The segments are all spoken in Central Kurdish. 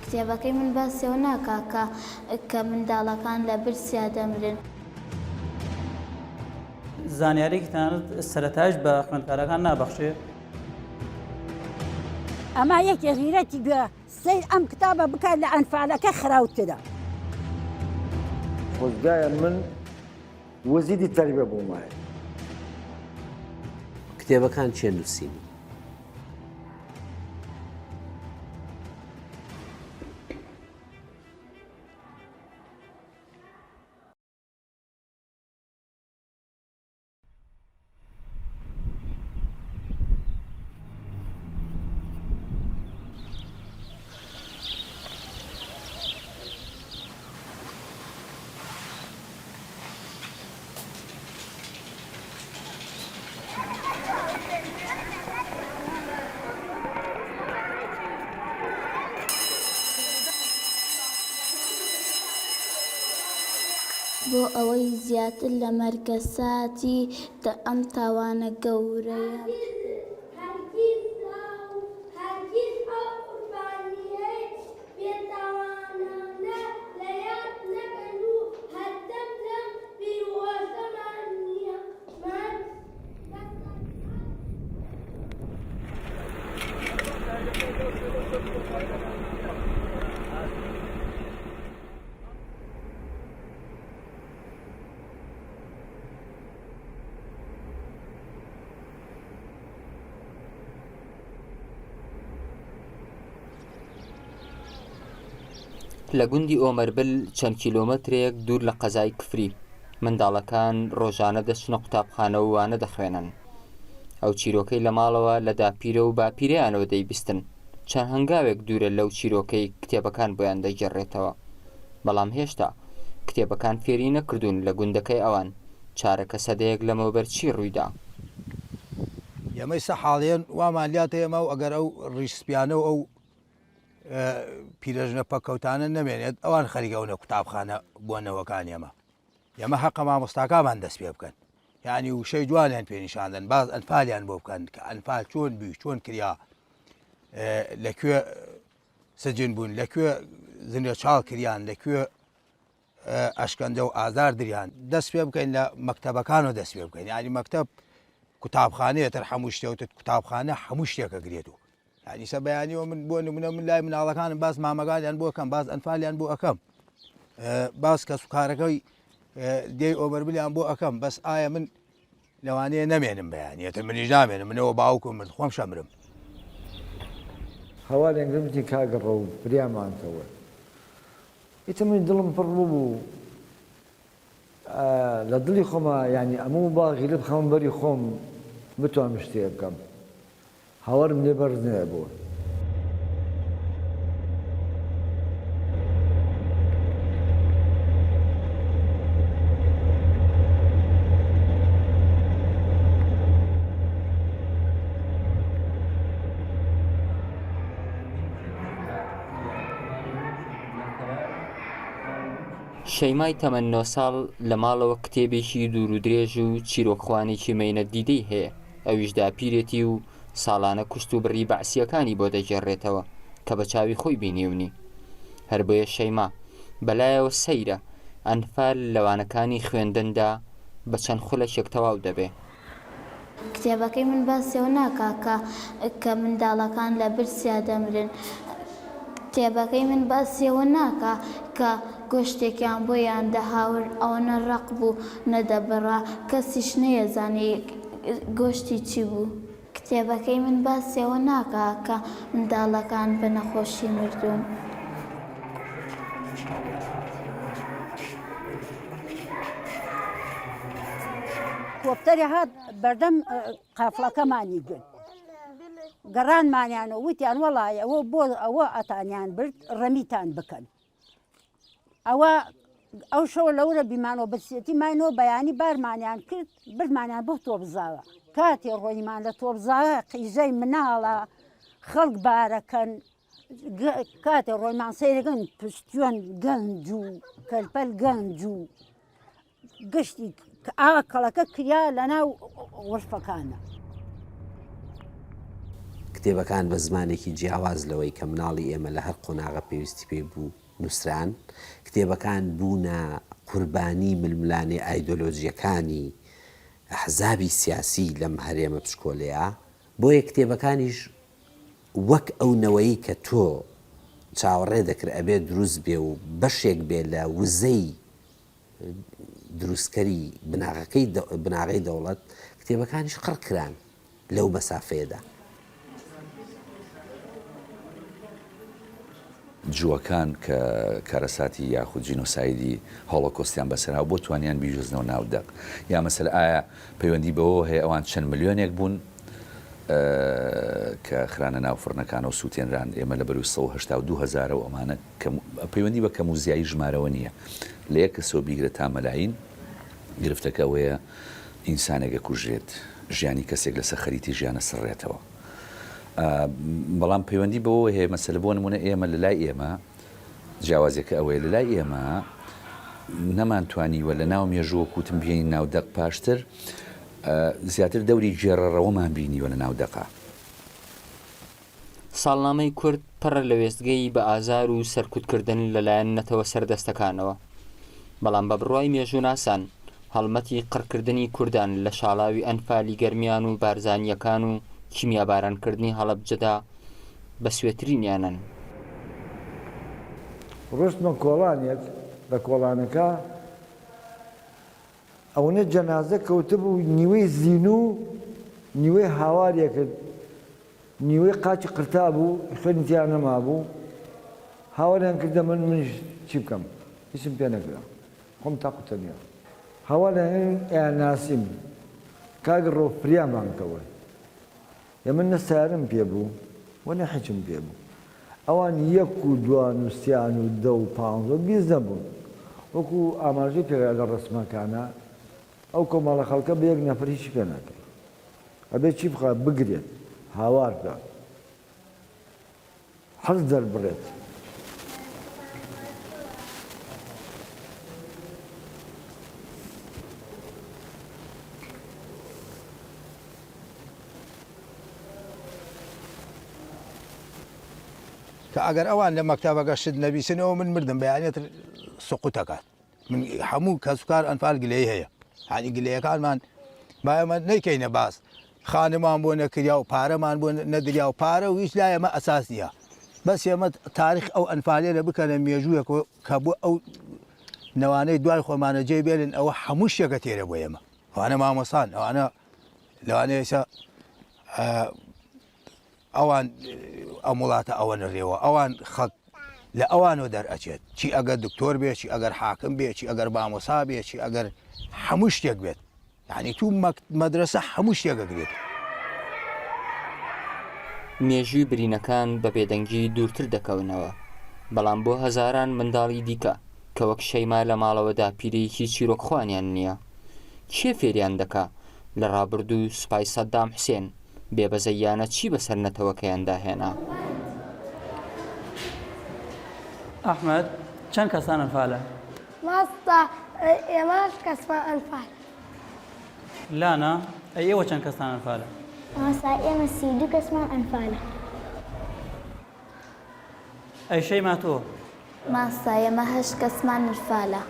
کتێبەکەی من باسیەوە ناکا کە منداڵەکان لە برسیا دەمرن. زانیارێکی تەنانەت سەرەتاش بە خوێندکارەکان نابەخشێ. ئەما یەکێ غیرەتی گوێ سەیر ئەم کتابە بکات لە ئەنفالەکە خراوترە. خۆزگایە من وەزیری تەریبە بووم وایە. کتێبەکان چێ نووسین؟ بۆ ئەوەی زیاتر لە مەرکەساتی ئەم تاوانە گەورەیە لە گوندی ئۆمەربل چەند کیلۆمەترێک دوور لە قەزای کفری منداڵەکان ڕۆژانە دەچنە قوتابخانە و وانە دەخوێنن. ئەو چیرۆکەی لە ماڵەوە لە داپیرە و باپیرەیانەوە دەیبیستن. چەند هەنگاوێک دوورە لەو چیرۆکەی کتێبەکان بۆیان دەیگەڕێتەوە. بەڵام هێشتا کتێبەکان فێری نەکردوون لە گوندەکەی ئەوان چارەکە سەدەیەک لەمەوبەر چی ڕوویدا. ئێمەی سە حاڵێن وامان لاتە ئێمە و ئەگەر ئەو ڕیشسپیانە و ئەو پیرەژنە پەکەوتانە نەمێنێت ئەوان خەریگەونە قوتابخانە بوونەوەکان ئێمە. ئێمە حەقە مامۆستاکامان دەست پێ بکەن. یعنی وشەی جوانیان پێنیشاندن باز ئەنفالیان بۆ بکەن کە ئەنفال چۆن بووی چۆن کریا لەکوێ سجن بوون لەکوێ زنجە چاڵ کریان لەکوێ ئەشکەندە و ئازار دریان دەست پێ بکەین لە مەکتەبەکان و دەست پێ بکەین. ینی مەکتەب قوتابخانەیەتر هەموو شتێوتت قوتابخانە هەموو شتێکە گرێت و ینی سە بەیانیەوە من بۆ نمونە من لای مناڵەکانم باز مامەگانیان بۆ ئەەکەم باز ئەنفالیان بۆ ئەەکەم باز کە سوکارەکەی دێی ئۆمەربلیان بۆ ئەەکەم بەس ئایا من لەوانەیە نەمێنم بەیانیەتە منیش نامێنم منەوە باوکم من خۆم شەمرم. هەوا لەنگرمتی کاگەڕە و بریامانتەوە ئیتە من دڵم پڕ بوو لە دڵی خۆمە ینی ئەموو باغی لە بخەم بەری خۆم بتوانم شتێ بکەم هەوارم لێ بەرز نەبووە. شەیمای تەمەن 9 ساڵ لە ماڵەوە کتێبێکی دوور و درێژ و چیرۆکخوانێکی مەینە دیدەی هەیە. ئەویش داپیرێتی و ساڵانە کوشت و بڕی بەعسیەکانی بۆ دەجێڕێتەوە کە بە چاوی خۆی بینیونی. هەر بۆیە شەیما بەلایەوە سەیرە ئەنفال لەوانەکانی خوێندندا بە چەند خولەکێک تەواو دەبێ. کتێبەکەی من باسیەوە ناکا کە منداڵەکان لە برسیا دەمرن. کتێبەکەی من باسیەوە ناکا کە گۆشتێکیان بۆیان دەهاور ئەوەنە ڕق بوو نەدەبڕا کەسیش نەیەزانی گۆشتی چی بوو. کتێبەکەی من باسیەوە ناکا کە منداڵەکان بە نەخۆشی مردوون. کۆپتەری هات بەردەم قافڵەکەمانی گرت گەڕانمانیانەوە وتیان وەڵایە ئەوە بۆ ئەوە ئەتانیان برد ڕەمیتان بکەن. ئەوە ئەو شەوە لەورە بیمانەوە برسێتی ماینەوە بەیانی بارمانیان کرد بردمانیان بۆ تۆبزاوە. کاتێ ڕۆیمان لە تۆبزاوە قیژەی مناڵە خەڵک بارەکەن کاتێ ڕۆیمان سەیرەکەن پشتیوان گەنج و کەلپەل گەنج و گشتی ئاوا کەڵەکە کریا لەناو وەرفەکانە. کتێبەکان بە زمانێکی جیاواز لەوەی کە مناڵی ئێمە لە هەر قۆناغە پێویستی پێ بوو نووسران کتێبەکان بوونە قوربانی ململانێ ئایدۆلۆژیەکانی ئەحزابی سیاسی لەم هەرێمە پشکۆلەیە بۆیە کتێبەکانیش وەک ئەو نەوەیی کە تۆ چاوەڕێ دەکرد ئەبێ دروست بێ و بەشێک بێ لە وزەی دروستکەری بناغەی دەوڵەت کتێبەکانیش قڕکران لەو مەسافەیەدا. جووەکان کە کارەساتی یاخود جینۆسایدی هۆڵۆکۆستیان بەسەرا بۆ توانیان بیژۆزنەوە ناودەق یا مەسەل ئایا پەیوەندی بەوە هەیە ئەوان چەند ملیۆنێک بوون کە خرانە ناوفڕنەکانە و سووتێنران ئێمە لە بەروی 1970 و ئەمانە پەیوەندی بە کەموزیایی ژمارەوە نییە لە یەک کەسەوە بیگرێت تا مەلاین گرفتەکە ئەوەیە ئینسانێکە کوژێت ژیانی کەسێک لەسەر خەریتی ژیانە سڕێتەوە. بەڵام پەیوەندی بەوە هەیە مەسەلە بۆ نمونە ئێمە لە لای ئێمە جیاوازەکە ئەوەیە لە لای ئێمە نەمانتوانیوە لە ناو مێژووە کوتم بێنی ناودەق پاشتر زیاتر دەوری گێڕەڕەوەمان بینیوە لە ناودەقا. ساڵنامەی کورد پڕە لە وێستگەی بە ئازار و سەرکوتکردن لەلایەن نەتەوە سەردەستەکانەوە بەڵام بە بڕوای مێژووناسان هەڵمەتی قڕکردنی کوردان لە شاڵاوی ئەنفالی گەرمیان و بارزانیەکان و کیمیابارانکردنی هەڵەبجەدا بە سوێترینیانن. ڕستمە کۆڵانێک لە کۆڵانەکە ئەوەنە جەنازە کەوتە بوو نیوەی زین و نیوەی هاوارێکرد نیوەی قاچی قرتا بوو خوێنیان نەما بوو هاواریان کردە منش چی بکەم هیچم پێ نەکرا خۆم تاقوتە نییە هاواریان ئەیاناسیم کاگڕۆ فریامان کەوە ئێمە نەسارم پێ بوو وە نەحیچم پێ بوو ئەوان یەک و دوان نووسیان و دە و پانزە بیست نەبوون وەکو ئاماژەی پێگا لە ڕسمەکانە ئەو کۆمەڵە خەڵکە بە یەک نەفەر هیچی پێ ناکەی ئەبێ چی بخە بگرێت هاوار بکە حەز دەربڕێت کە ئەگەر ئەوان لە مەکتەبەکە شت نەبیسنەوە من مردم بەیانێت سقوتەکات من هەموو کەسوکار ئەنفال گلەی هەیە هانی گلەیەکانمان بایەمە نەیکەینە باس خانمان بۆ نەکریا و پارەمان بۆ نەدریا و پارە و هیچ لای ئەمە ئەساس نییە بەس ئێمە تاریخ ئەو ئەنفالێ لە بکەنە مێژوویەک کە بۆ ئەو نەوانەی دوای خۆمانە جێ بێنن ئەوە هەموو شتێکە تێرە بۆ ئێمە ئەوانە مامۆسان ئەوانە لەوانەیەسە ئەوان ئەو وڵاتە ئەوە نەڕێەوە ئەوان خەک لە ئەوانەوە دەرئەچێت چی ئەگەر دکتۆر بێ چی ئەگەر حاکم بێ چی ئەگەر مامۆسا بێ چی ئەگەر هەموو شتێک بێت یعنی تو مەدرسە هەموو شتێکەگرێت. مێژووی برینەکان بە بێدەنگی دوورتر دەکەونەوە بەڵام بۆ هەزاران منداڵی دیکە کە وەک شەیما لە ماڵەوەدا پیرەیەکی چیرۆکخوانیان نییە چێ فێریان دەکا لە ڕابردوو سوپای سەدام حوسێن بێبەزەیانە چی بەسەر نەتەوەکەیاندا هێنا. ئەحمەد چەند کەسان ئەنفالە؟ ماستا ئێمەش کەسمان ئەنفال. لانا ئێوە چەند کەسان ئەنفالە؟ ماستا ئێمە 32 کەسمان ئەنفالە. ئەی شەیما تۆ؟ ماستا ئێمە 8 کەسمان ئەنفالە.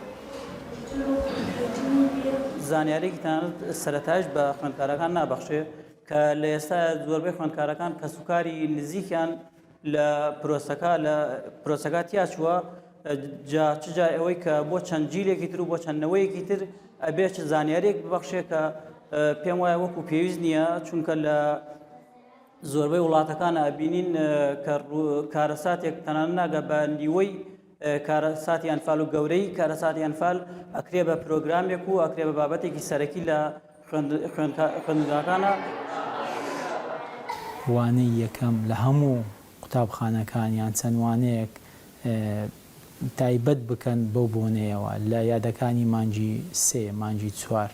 زانیارێکی تەنانەت سەرەتاش بە خوێندکارەکان نابەخشێ کە لە ئێستا زۆربەی خوێندکارەکان کە سوکاری نزیکیان لە پرۆسەکە تیا چووە چجا ئەوەی کە بۆ چەند جیلێکی تر و بۆ چەندنەوەیەکی تر ئەبێ زانیارێک ببەخشێ کە پێم وایە وەکو پێویست نییە چونکە لە زۆربەی وڵاتەکانە ئەبینین کە کارەساتێک تەنانەت ناگە بە نیوەی کارەساتی ئەنفال و گەورەی کارەساتی ئەنفال ئەکرێ بە پرۆگرامێک و ئەکرێ بە بابەتێکی سەرەکی لە خوێندراکانە. وانەی یەکەم لە هەموو قوتابخانەکانیان چەند وانەیەک تایبەت بکەن بەو بۆنەیەوە لە یادەکانی مانجی 3 مانجی 4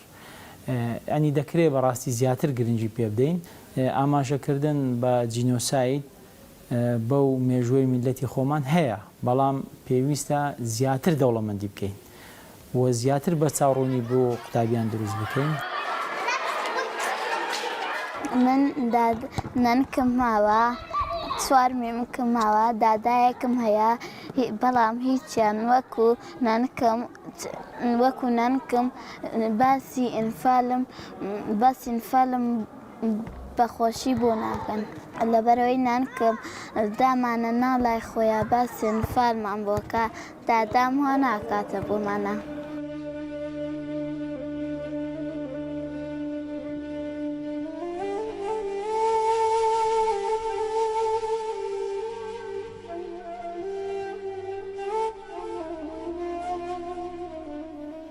ئەنی دەکرێت بەڕاستی زیاتر گرنگی پێ بدەین. ئاماژەکردن بە جینۆساید بەو مێژووی میلەتی خۆمان هەیە بەڵام پێویستە زیاتر دەوڵەمەندی بکەین و زیاتر بە چاوڕوونی بۆ قوتابیان دروست بکەین. من نانکم ماوە، چوار مێمکم ماوە، دادایەکم هەیە، بەڵام هیچیان وەکو نانکم باسی ئینفالم بەخۆشی بۆ ناکەن. لەبەرەوەی نانکم دامانە ناڵای خۆیان باسی ئینفالمان بۆکە، دادام وا ناکاتە بۆمانە.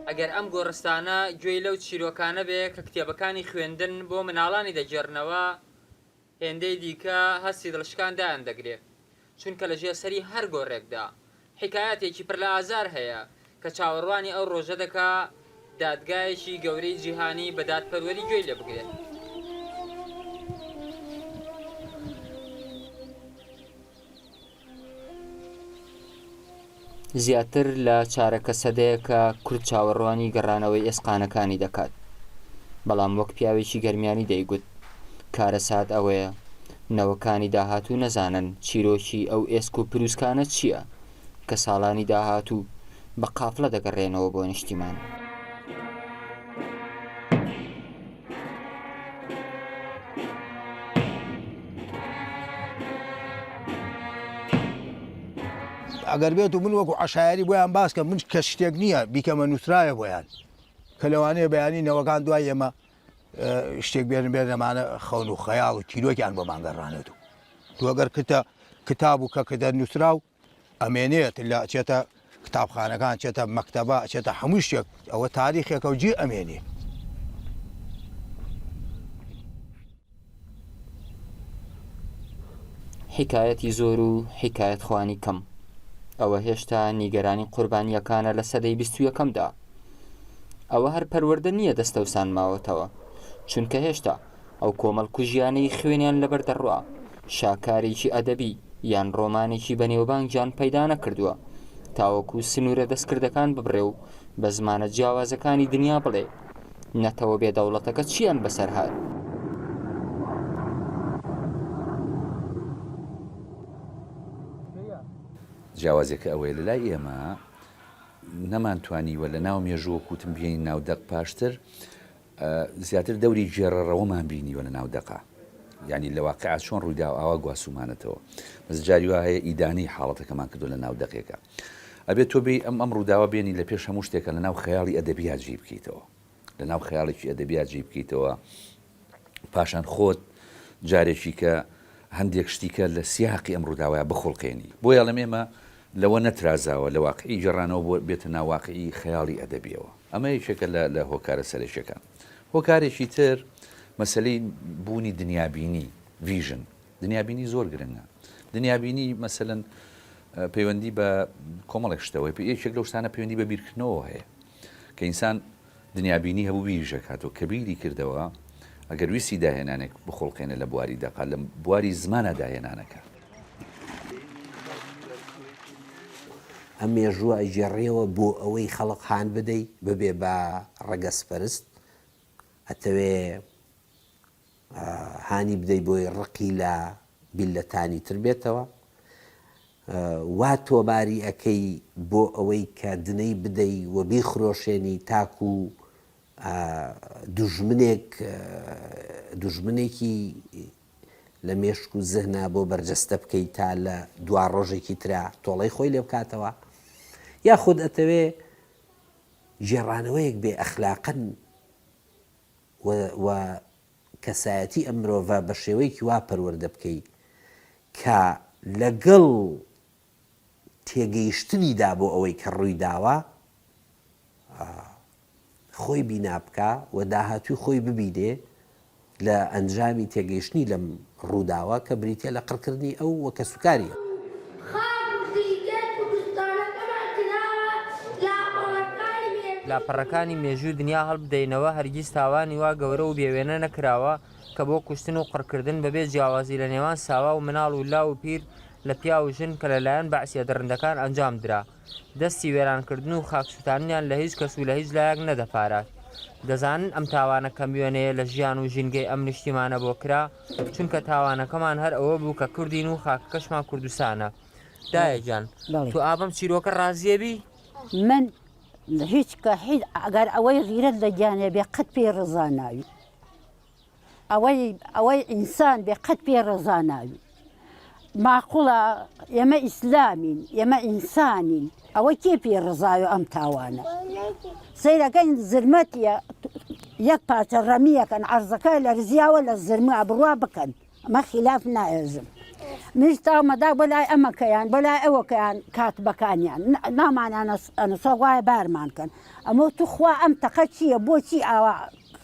ئەگەر ئەم گۆڕستانە گوێی لەو چیرۆکانە بێ کە کتێبەکانی خوێندن بۆ مناڵانی دەجێڕنەوە، هێندەی دیکە هەستی دڵشکاندایان دەگرێت، چونکە لە ژێسەری هەر گۆڕێکدا حکایەتێکی پڕ لە ئازار هەیە کە چاوەڕوانی ئەو ڕۆژە دەکا دادگایەکی گەورەی جیهانی بە دادپەروەری گوێی لێ بگرێت. زیاتر لە چارەکە سەدەیە کە کورد چاوەڕوانی گەڕانەوەی ئێسقانەکانی دەکات، بەڵام وەک پیاوێکی گەرمیانی دەیگوت کارە سات ئەوەیە نەوەکانی داهاتوو نەزانن چیرۆکی ئەو ئێسک و پرووسکانە چییە کە ساڵانی داهاتوو بە قافڵە دەگەڕێنەوە بۆ نیشتیمان. ئەگەر بێت و من وەکو عشایری بۆیان باس کە من کە شتێک نییە بیکەمە نووسرایە بۆیان کە لەوانەیە بەیانی نەوەکان دوای ئێمە شتێک بێنن بێنەمانە خەون و خەیاڵ و تیرۆکیان بۆمان گەڕانێت و تو ئەگەر کتاب و کە کە نووسرا و ئەمێنێت لە چێتە کتابخانەکان، چێتە مەکتەبە، چێتە هەموو شتێک ئەوە تاریخێکە و جێ ئەمێنێ. حکایەتی زۆر و حکایەت خوانی کەم. ئەوە هێشتا نیگەرانی قوربانیەکانە لە سەدەی 21دا. ئەوە هەر پەروەردە نییە دەستەوسان ماوەتەوە، چونکە هێشتا ئەو کۆمەڵ کوژیانەی خوێنیان لەبەر دەڕوا، شاکارێکی ئەدەبی یان ڕۆمانێکی بەنێوبانگیان پەیدا نەکردووە تاوەکو سنوورە دەستکردەکان ببڕێ و بە زمانە جیاوازەکانی دنیا بڵێ نەتەوە بێدەوڵەتەکە چیان بەسەر هات. جیاوازێکە ئەوەیە لە لای ئێمە نەمانتوانیوە لە ناو مێژووە کوتم بێنی ناودەق پاشتر زیاتر دەوری گێڕەڕەوەمان بینیوە لە ناودەقا، ینی لە واقعات چۆن ڕوویدا و ئاوا گواسومانێتەوە. مەزجاری وا هەیە ئیدانی حاڵەتەکەمان کردو لە ناودەقێکە. ئەبێت تۆ بێ ئەم ڕووداوە بێنی لە پێش هەموو شتێکە لە ناو خەیاڵی ئەدەبیات جێ بکەیتەوە، لە ناو خەیاڵێکی ئەدەبیات جێ بکەیتەوە، پاشان خۆت جارێکی کە هەندێک شتیکە لە سیاقی ئەم ڕووداوایە بخۆڵقێنی. بۆیە لە مێمە لەوە نەترازاوە لە واقعی گەڕانەوە بۆ بێتە ناواقعی خەیاڵی ئەدەبیەوە. ئەمە یەکێکە لە هۆکارە سەرەکیەکان. هۆکارێکی تر مەسەلەی بوونی دنیابینی، ڤیژن. دنیابینی زۆر گرنگە. دنیابینی مەسەلەن پەیوەندی بە کۆمەڵێک شتەوەی یەکێک لەو شتانە پەیوەندی بە بیرکردنەوە هەیە کە ئینسان دنیابینی هەبوو بیرژە کاتەوە کە بیری کردەوە ئەگەر ویسی داهێنانێک بخۆڵقێنە لە بواری دەقا لە بواری زمانە داهێنانەکە. ئەم مێژووە ئەجێڕێەوە بۆ ئەوەی خەڵق هاان بدەیت ببێ بە ڕەگەسپەرست، ئەتەوێ هانی بدەیت بۆی ڕقی لە بیلەتانی تر بێتەوە، وا تۆباری ئەەکەی بۆ ئەوەی کە دنەی بدەیت و بیخرۆشێنی تاکو دوژمنێکی لە مێشک و زهنا بۆ بەرجەستە بکەیت تا لە دوا ڕۆژێکی ترا تۆڵەی خۆی لێ بکاتەوە، یاخود ئەتەوێ گێڕانەوەیەک بێ ئەخلاقن و کەسایەتی ئەم مرۆڤە بە شێوەیەکی وا پەروەردە بکەیت کە لەگەڵ تێگەیشتنیدا بۆ ئەوەی کە ڕووی داوە خۆی بینا بکە و داهاتوی خۆی ببیدێ لە ئەنجامی تێگەیشتنی لەم ڕووداوە کە بریتە لە قڕکردنی ئەو وەکە سوکاریە. لاپەڕەکانی مێژوو دنیا هەڵبدەینەوە هەرگیز تاوانی وا گەورە و بێوێنە نەکراوە کە بۆ کوشتن و قڕکردن بەبێ جیاوازی لە نێوان ساوا و مناڵ و لا و پیر لە پیا و ژن کە لەلایەن بەعسیە دەڕندەکان ئەنجام درا. دەستی وێرانکردن و خاکسووتانیان لە هیچ کەس و لە هیچ لایەک نەدەپارات. دەزانن ئەم تاوانە کەمیوێنەیە لە ژیان و ژینگەی ئەم نیشتیمانە بۆ کرا چونکە تاوانەکەمان هەر ئەوە بوو کە کوردین و خاکەکەشمان کوردستانە. دایەجان تو ئابم چیرۆکە ڕازیەبی؟ من هیچ کە ئەگەر ئەوەی غیرەت لە گیانێ بێ قەت پێ ڕزا ناوی، ئەوەی ئینسان بێ قەت پێ ڕزا ناوی. معقوڵە ئێمە ئیسلامین، ئێمە ئینسانین، ئەوە کێ پێ ڕزاوی ئەم تاوانە؟ سەیرەکەین زرمەتیە یەک پارچە ڕەمیەکەن عەرزەکە لە رزیاوە لە زرمە بڕوا بکەن، ئەمە خلاف نایەژم. منش تاومەدا بۆ لای ئەمەکەیان بۆ لای ئەوەکەیان کاتبەکانیان نامانیان ئەنووسە وایە بارمانکەن. ئەمە توخوا ئەم تەقە چییە بۆچی ئاوا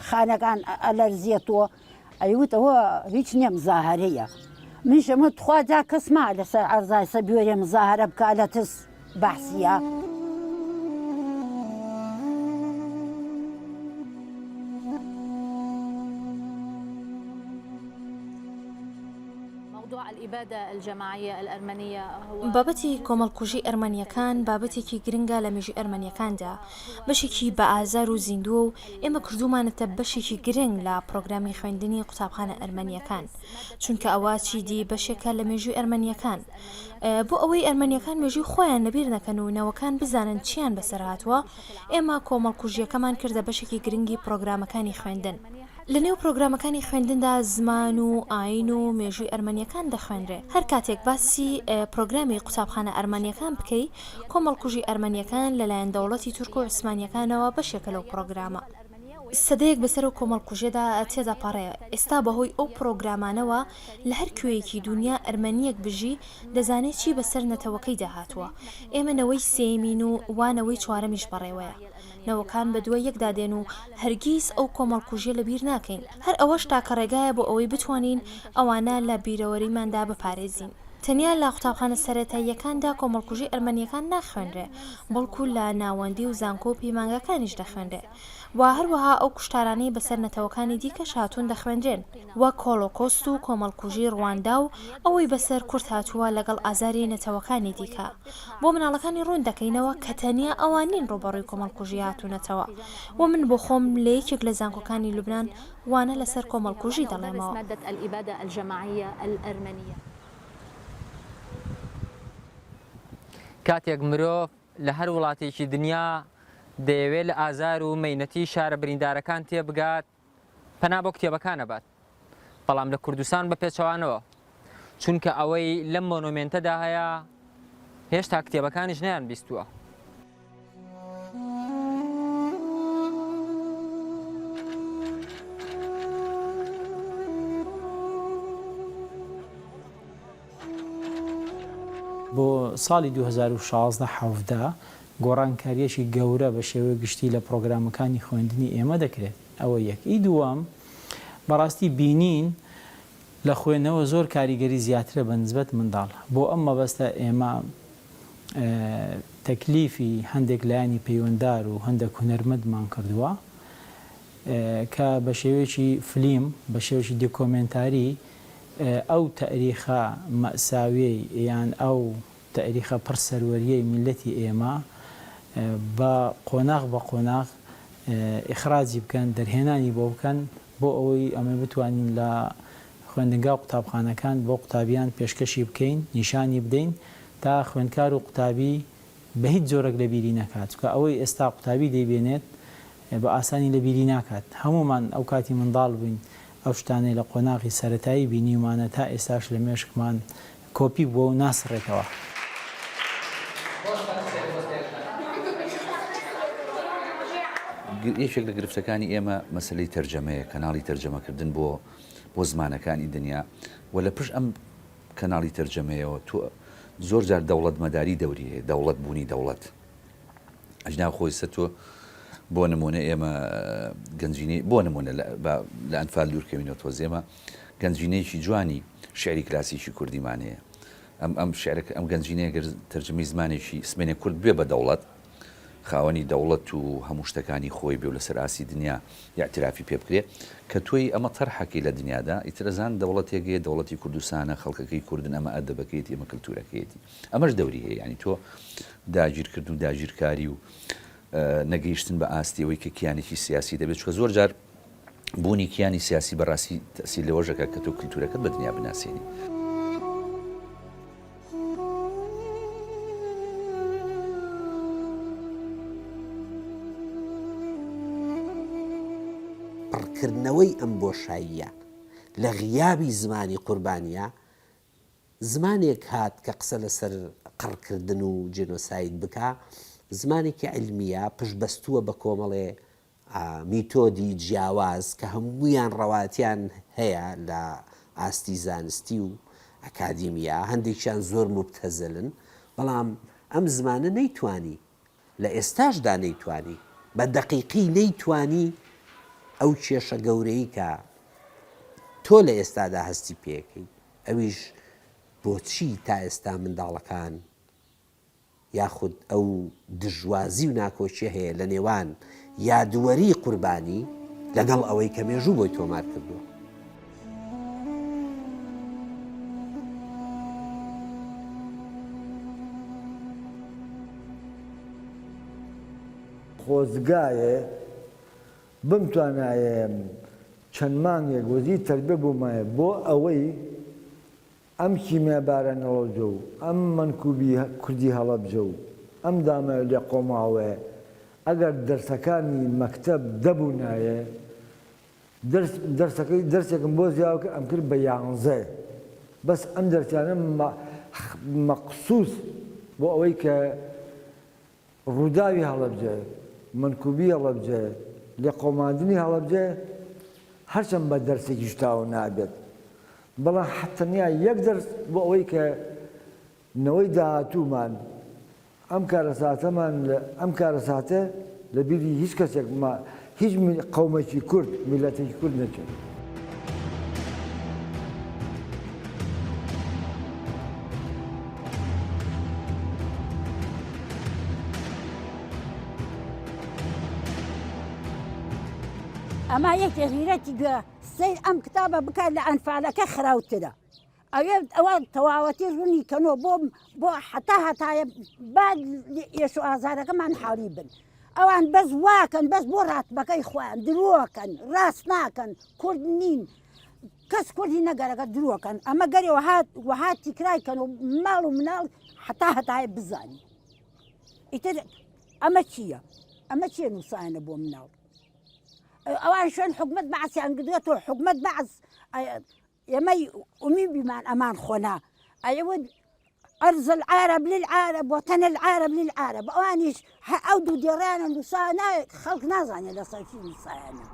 خانەکان ئەلەرزیێتەوە؟ ئەیوتەوە هیچ نییە مزاهرەیە. منش ئەمە تخواجا کەسما لەسەر عەرزای سەبیۆرێ مزاهرە بکە لە ترس بەحسیە. بابەتی کۆمەڵکوژی ئەرمەنیەکان بابەتێکی گرنگە لە مێژووی ئەرمەنیەکاندا، بەشێکی بە ئازار و زیندووە و ئێمە کردومانەتە بەشێکی گرنگ لە پرۆگرامی خوێندنی قوتابخانە ئەرمەنیەکان، چونکە ئەوە چیدی بەشێکە لە مێژووی ئەرمەنیەکان بۆ ئەوەی ئەرمەنیەکان مێژووی خۆیان لەبیر نەکەن و نەوەکان بزانن چیان بەسەر هاتووە. ئێمە کۆمەڵکوژیەکەمان کردە بەشێکی گرنگی پرۆگرامەکانی خوێندن. لە نێو پرۆگرامەکانی خوێندندا زمان و ئاین و مێژووی ئەرمەنیەکان دەخوێنرێ. هەر کاتێک باسی پرۆگرامی قوتابخانە ئەرمەنیەکان بکەی، کۆمەڵکوژی ئەرمەنیەکان لەلایەن دەوڵەتی تورک و عوسمانیەکانەوە بەشێکە لەو پرۆگرامە. سەدەیەک بەسەر و کۆمەڵکوژێدا تێدا پەڕەیە. ئێستا بەهۆی ئەو پرۆگرامانەوە لە هەر کوێیەکی دنیا ئەرمەنیەک بژی دەزانێت چی بەسەر نەتەوەکەی داهاتووە. ئێمە نەوەی سێمین و وانەوەی چوارەمیش بەڕێوەیە. نەوەکان بە دوای یەکدادێن و هەرگیز ئەو کۆمەڵکوژیە لە بیر ناکەین. هەر ئەوەش تاکە ڕێگایە بۆ ئەوەی بتوانین ئەوانە لە بیرەوەریماندا بپارێزین. تەنیا لە قوتابخانە سەرەتاییەکاندا کۆمەڵکوژی ئەرمەنیەکان ناخوێنرێ، بەڵکو لە ناوەندی و زانکۆ و پەیمانگەکانیش دەخوێنرێ. و هەروەها ئەو کوشتارانەی بەسەر نەتەوەکانی دیکەش هاتوون دەخوێنرێن، وە کۆلۆکۆست و کۆمەڵکوژی ڕواندا و ئەوەی بەسەر کورد هاتووە لەگەڵ ئازاری نەتەوەکانی دیکە. بۆ مناڵەکانی ڕوون دەکەینەوە کە تەنیا ئەوانین ڕوبەڕووی کۆمەڵکوژی هاتوونەتەوە. و من بۆ خۆم لە یەکێک لە زانکۆکانی لوبنان وانە لەسەر کۆمەڵکوژی دەڵێمەوە. کاتێک مرۆڤ لە هەر وڵاتێکی دنیا دەیەوێت لە ئازار و مەینەتی شارە بریندارەکان تێبگات، پەنا بۆ کتێبەکانە بات، بەڵام لە کوردستان بە پێچەوانەوە، چونکە ئەوەی لەم مۆنومێنتەدا هەیە هێشتا کتێبەکانیش نەیان بیستووە. بۆ ساڵی 2016 گۆڕانکاریەکی گەورە بە شێوەیە گشتی لە پرۆگرامەکانی خوێندنی ئێمە دەکرێت. ئەوە یەکی. دووەم بەڕاستی بینین لە خوێندنەوە زۆر کاریگەری زیاترە بە نسبەت منداڵ. بۆ ئەم مەبەستە ئێمە تەکلیفی هەندێک لایانی پەیوەنددار و هەندێک هونەرمەندمان کردووە کە بە شێوەیەکی فلیم بە شێوەیەکی دۆکۆمنتاری ئەو تاریخە مەئساویەی یان ئەو تاریخە پڕ سەروەریەی میلەتی ئێمە بە قۆناغ ئیخراجی بکەن، دەرهێنانی بۆ بکەن، بۆ ئەوەی ئەمە بتوانین لە خوێندنگا و قوتابخانەکان بۆ قوتابیان پێشکەشی بکەین، نیشانی بدەین تا خوێندکار و قوتابی بە هیچ جۆرەك لە بیری نەکات. کە ئەوەی ئێستا قوتابی دەیبێنێت بە ئاسانی لە بیری ناکات. هەمومان ئەو کاتی منداڵ بووین ئەو شتانەی لە قۆناغی سەرەتایی بینیمانە تا ئێستاش لە مێشکمان کۆپی بووە و ناسڕێتەوە. یەکێک لە گرفتەکانی ئێمە مەسلەی تەرجەمەیە، کەناڵی تەرجەمەکردن بۆ زمانەکانی دنیا. و لە پشت ئەم کەناڵی تەرجەمەیەوە تۆ زۆر جار دەوڵەت مەداری دەوری هەیە، دەوڵەت بوونی دەوڵەت. ئەجنا خۆی سە تۆ بۆ نمونە ئێمە گەنجینەی بۆ نمونە لە ئەنفال دوورکەوینەوە تۆز ئێمە گەنجینەیەکی جوانی شعری کلاسیکی کوردیمان هەیە. ئەم گەنجینەیە گەر تەرجەمەی زمانێکی سمێنێ کورد بێ بە دەوڵەت، خاوەنی دەوڵەت و هەموو شتەکانی خۆی بێ و لەسەر ئاسی دنیا یاعترافی پێ بکرێ کە تۆی ئەمە تەرحەکەی لە دنیادا ئیترەزان دەوڵەتێکێ دەوڵەتی کوردستانە، خەڵکەکەی کوردن، ئەمە ئەدەبەکەیەتی، ئەمە کەلتورەکەیەتی. ئەمەش دەوری هەیە، ینی تۆ داگیرکردن و داگیرکاری و نەگەیشتن بە ئاستیەوەی کە کیانێکی سیاسی دەبێت چکە زۆر جار بوونی کیانی سیاسی بەڕاستی تەسی لەوەژەکە کە تۆ کللتورەکەت بە دنیا بناسیێنی. پڕکردنەوەی ئەم بۆشاییە لە غیابی زمانی قوربانیە زمانێک هات کە قسە لەسەر قڕکردن و جێنۆساید بکە، زمانێکی علمیە پشتبەستووە بە کۆمەڵێ میتۆدی جیاواز کە هەموویان ڕەواتیان هەیە لە ئاستی زانستی و ئەکادیمیا، هەندێکیان زۆر مبتەزلن، بەڵام ئەم زمانە نەیتوانی لە ئێستاشدا نەیتوانی بە دەقیقی نەیتوانی ئەو کێشە گەورەی کە تۆ لە ئێستادا هەستی پێەکەی، ئەویش بۆچی تا ئێستا منداڵەکان یاخود ئەو دژوازی و ناکۆچیە هەیە لە نێوان یادوەری قوربانی لەگەڵ ئەوەی کە مێژوو بۆی تۆمار کردووە. خۆزگایە بمتوانایە چەند مانگێک وەزیری تەربیە بوومایە بۆ ئەوەی ئەم کیمیابارانەوە جە و ئەم منکوبی کوردی هەڵەبجە و ئەم دامە لێ قۆماوەیە ئەگەر دەرسەکانی مەکتەب دەبوونایە دەرسێکم بۆ زیاوکە ئەم کرد بە 11 بەس ئەم دەرسیانە مەخصوص بۆ ئەوەی کە ڕووداوی هەڵەبجە، منکوبی هەڵەبجە، لێ قۆماندنی هەڵەبجە، هەرچەند بە دەرسێکی شتاوە نابێت، بەڵام حتەنیا یەک دەرس بۆ ئەوەی کە نەوەی داهاتوومان ئەم کارەساتەمان ئەم کارەساتە لە بیری هیچ کەسێک هیچ قەومێکی کورد میلەتێکی کورد نەچێت. ئەما یەک غیرەتی گوێ سەیر ئەم کتابە بکات لە ئەنفالەکە خراوترە، ئەوە تەواوەتی ڕوونی کەنەوە بۆ هەتایە بعد ئێش و ئازارەکەمان حاڵی بن، ئەوان بەس واکەن بەس بۆ ڕاتبەکەی خۆیان درۆکەن، ڕاست ناکەن، کورد نین، کەس کوردی نەگەرەکە درۆکەن، ئەمە گەری وەهاتی کرایکەن و ماڵ و مناڵ هەتایە بزانی. ئیتر ئەمە چییە؟ ئەمە چیە نووسانە بۆ مناڵ؟ ئەوان شوێن حکومت بەعسیان کردوێتەوە، حکومت بەعس ئێمەی ئومی بیمان ئەمان خۆنا، ئەیەوە ئەرز العرب للعرب وطن العرب للعرب، ئەوانیش ئەو دوو دێڕیانە نووسانە خەڵک نازانێت لەسەر چی نووسایانە.